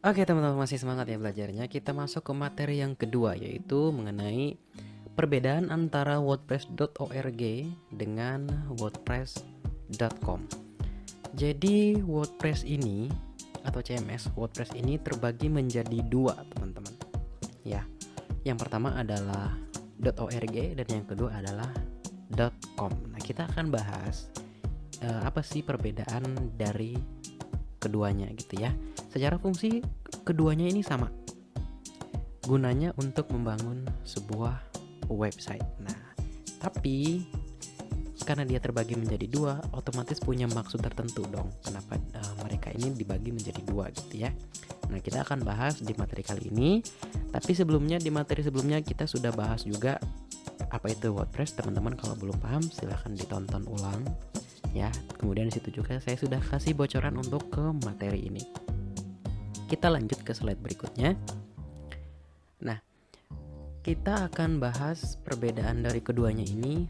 Oke teman-teman, masih semangat ya belajarnya. Kita masuk ke materi yang kedua, yaitu mengenai perbedaan antara wordpress.org dengan wordpress.com. Jadi WordPress ini atau CMS WordPress ini terbagi menjadi dua teman-teman ya. Yang pertama adalah .org dan yang kedua adalah .com. Nah, kita akan bahas apa sih perbedaan dari keduanya gitu ya. Secara fungsi keduanya ini sama, gunanya untuk membangun sebuah website. Nah, tapi karena dia terbagi menjadi dua, otomatis punya maksud tertentu dong. Kenapa mereka ini dibagi menjadi dua gitu ya. Nah, kita akan bahas di materi kali ini. Tapi sebelumnya, di materi sebelumnya kita sudah bahas juga apa itu WordPress. Teman-teman kalau belum paham silahkan ditonton ulang ya. Kemudian di situ juga saya sudah kasih bocoran untuk ke materi ini. Kita lanjut ke slide berikutnya. Nah, kita akan bahas perbedaan dari keduanya ini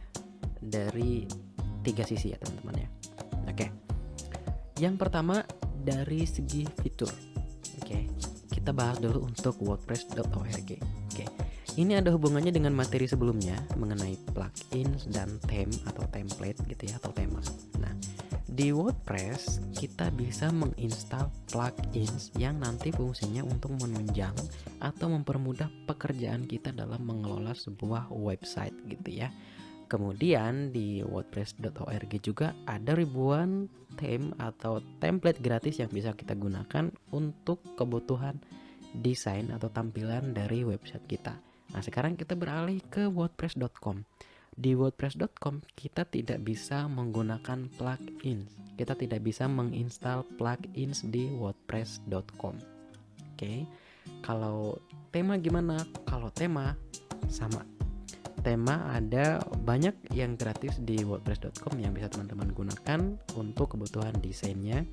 dari tiga sisi ya teman-teman ya. Oke. Yang pertama dari segi fitur. Oke. Kita bahas dulu untuk wordpress.org. Oke. Ini ada hubungannya dengan materi sebelumnya mengenai plugins dan theme atau template gitu ya, atau tema. Nah, di WordPress kita bisa menginstal plugins yang nanti fungsinya untuk menunjang atau mempermudah pekerjaan kita dalam mengelola sebuah website gitu ya. Kemudian di wordpress.org juga ada ribuan theme atau template gratis yang bisa kita gunakan untuk kebutuhan desain atau tampilan dari website kita. Nah, sekarang kita beralih ke wordpress.com. Di wordpress.com kita tidak bisa menggunakan plugins. Kita tidak bisa menginstal plugins di wordpress.com. Oke. Kalau tema gimana? Kalau tema sama. Tema ada banyak yang gratis di wordpress.com yang bisa teman-teman gunakan untuk kebutuhan desainnya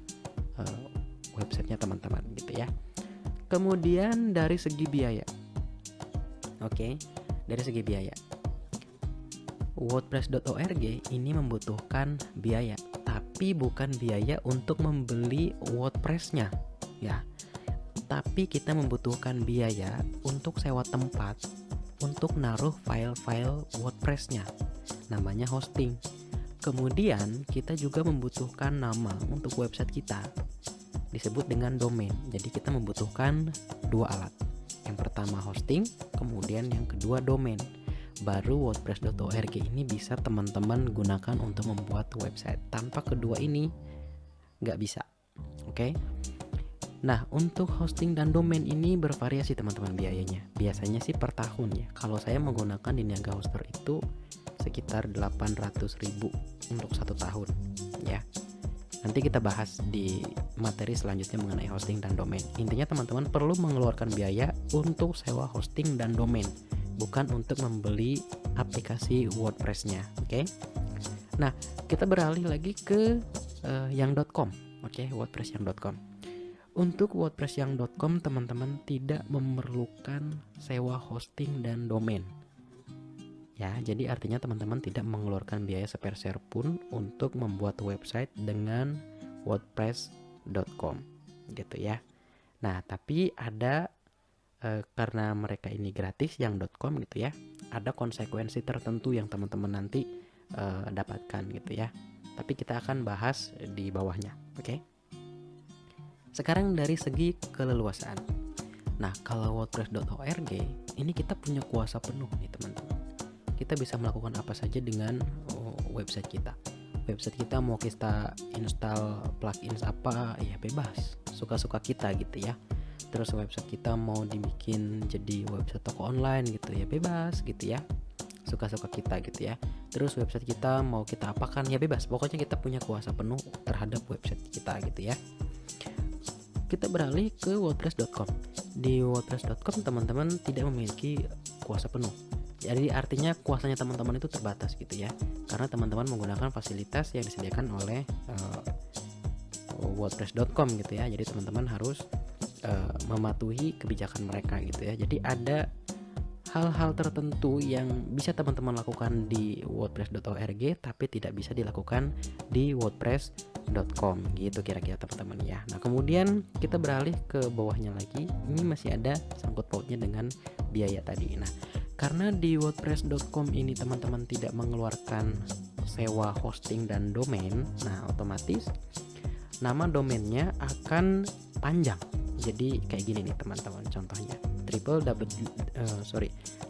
websitenya teman-teman gitu ya. Kemudian dari segi biaya. Oke, dari segi biaya. wordpress.org ini membutuhkan biaya, tapi bukan biaya untuk membeli WordPress-nya ya. Tapi kita membutuhkan biaya untuk sewa tempat untuk naruh file-file WordPress-nya. Namanya hosting. Kemudian kita juga membutuhkan nama untuk website kita. Disebut dengan domain. Jadi kita membutuhkan dua alat. Yang pertama hosting, kemudian yang kedua domain. Baru wordpress.org ini bisa teman-teman gunakan untuk membuat website. Tanpa kedua ini nggak bisa. Oke? Nah, untuk hosting dan domain ini bervariasi teman-teman biayanya. Biasanya sih per tahun ya. Kalau saya menggunakan di Niaga Hoster itu sekitar 800.000 untuk 1 tahun ya. Nanti kita bahas di materi selanjutnya mengenai hosting dan domain. Intinya teman-teman perlu mengeluarkan biaya untuk sewa hosting dan domain, bukan untuk membeli aplikasi WordPress-nya, oke? Nah, kita beralih lagi ke yang.com, oke, WordPress yang.com. Untuk WordPress yang.com teman-teman tidak memerlukan sewa hosting dan domain. Ya, jadi artinya teman-teman tidak mengeluarkan biaya sepeser pun untuk membuat website dengan wordpress.com gitu ya. Nah, tapi ada karena mereka ini gratis yang .com gitu ya, ada konsekuensi tertentu yang teman-teman nanti dapatkan gitu ya. Tapi kita akan bahas di bawahnya, oke? Sekarang dari segi keleluasaan. Nah, kalau wordpress.org ini kita punya kuasa penuh nih teman-teman. Kita bisa melakukan apa saja dengan website kita. Website kita mau kita install plugins apa ya bebas, suka-suka kita gitu ya. Terus website kita mau dibikin jadi website toko online gitu ya bebas gitu ya, suka-suka kita gitu ya. Terus website kita mau kita apakan ya bebas, pokoknya kita punya kuasa penuh terhadap website kita gitu ya. Kita beralih ke wordpress.com. Di wordpress.com teman-teman tidak memiliki kuasa penuh. Jadi artinya kuasanya teman-teman itu terbatas gitu ya, karena teman-teman menggunakan fasilitas yang disediakan oleh wordpress.com gitu ya. Jadi teman-teman harus mematuhi kebijakan mereka gitu ya. Jadi ada hal-hal tertentu yang bisa teman-teman lakukan di wordpress.org tapi tidak bisa dilakukan di wordpress.com gitu kira-kira teman-teman ya. Nah kemudian kita beralih ke bawahnya lagi, ini masih ada sangkut pautnya dengan biaya tadi. Nah karena di wordpress.com ini teman-teman tidak mengeluarkan sewa hosting dan domain, nah otomatis nama domainnya akan panjang. Jadi kayak gini nih teman-teman, contohnya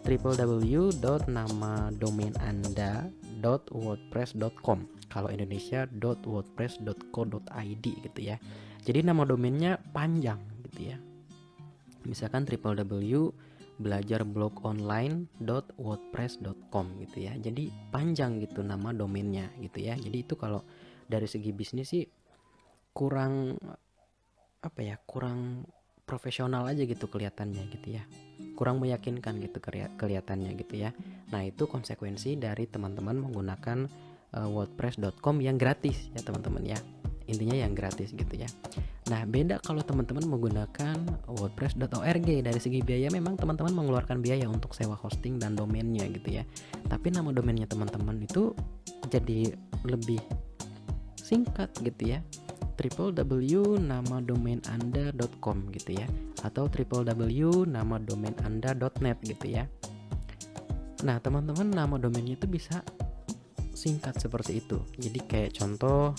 www.namadomainanda.wordpress.com, kalau Indonesia .wordpress.co.id gitu ya. Jadi nama domainnya panjang gitu ya. Misalkan www.belajarblogonline.wordpress.com gitu ya. Jadi panjang gitu nama domainnya gitu ya. Jadi itu kalau dari segi bisnis sih kurang profesional aja gitu kelihatannya gitu ya, kurang meyakinkan gitu kelihatannya gitu ya. Nah itu konsekuensi dari teman-teman menggunakan wordpress.com yang gratis ya teman-teman ya, intinya yang gratis gitu ya. Nah beda kalau teman-teman menggunakan wordpress.org, dari segi biaya memang teman-teman mengeluarkan biaya untuk sewa hosting dan domainnya gitu ya, tapi nama domainnya teman-teman itu jadi lebih singkat gitu ya, www.namadomainanda.com gitu ya, atau www.namadomainanda.net gitu ya. Nah teman-teman nama domainnya itu bisa singkat seperti itu. Jadi kayak contoh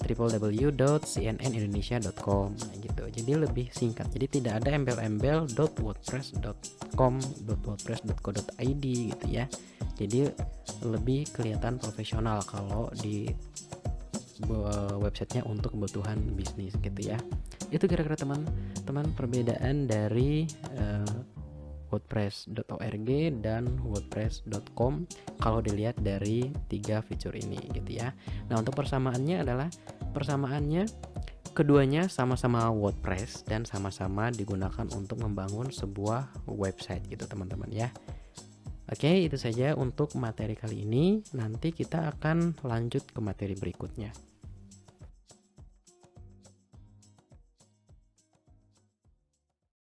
www.cnnindonesia.com gitu. Jadi lebih singkat. Jadi tidak ada embel-embel .wordpress.com, .wordpress.co.id gitu ya. Jadi lebih kelihatan profesional kalau di websitenya untuk kebutuhan bisnis gitu ya. Itu kira-kira teman-teman perbedaan dari wordpress.org dan wordpress.com kalau dilihat dari 3 fitur ini gitu ya. Nah untuk persamaannya keduanya sama-sama WordPress dan sama-sama digunakan untuk membangun sebuah website gitu teman-teman ya. Oke, itu saja untuk materi kali ini. Nanti kita akan lanjut ke materi berikutnya.